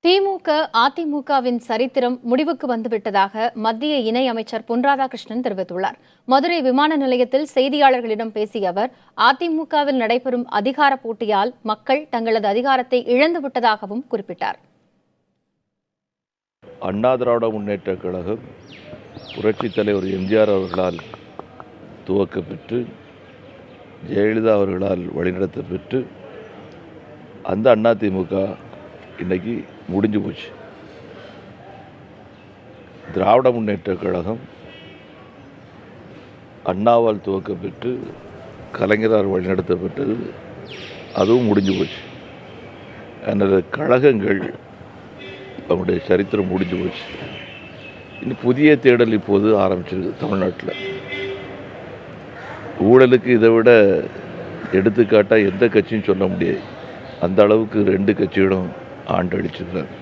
திமுக, அதிமுகவின் சரித்திரம் முடிவுக்கு வந்துவிட்டதாக மத்திய இணையமைச்சர் பொன் ராதாகிருஷ்ணன் தெரிவித்துள்ளார். மதுரை விமான நிலையத்தில் செய்தியாளர்களிடம் பேசிய அவர், அதிமுகவில் நடைபெறும் அதிகார போட்டியால் மக்கள் தங்களது அதிகாரத்தை இழந்துவிட்டதாகவும் குறிப்பிட்டார். அண்ணா திராவிட முன்னேற்ற கழகம் புரட்சித் தலைவர் எம்ஜிஆர் அவர்களால் துவக்கப்பெற்று ஜெயலலிதா அவர்களால் வழிநடத்தப்பெற்று அந்த அதிமுக இன்னைக்கு முடிஞ்சு போச்சு. திராவிட முன்னேற்ற கழகம் அண்ணாவால் துவக்கப்பெற்று கலைஞரால் வழிநடத்தப்பட்டது, அதுவும் முடிஞ்சு போச்சு. அந்த கழகங்கள் அவங்களுடைய சரித்திரம் முடிஞ்சு போச்சு. இன்னும் புதிய தேடல் இப்போது ஆரம்பிச்சிருக்கு தமிழ்நாட்டில். ஊழலுக்கு இதை விட எடுத்துக்காட்டாக எந்த கட்சியும் சொல்ல முடியாது. அந்த அளவுக்கு ரெண்டு கட்சிகளும் ஆண்டடிச்சிருக்காங்க.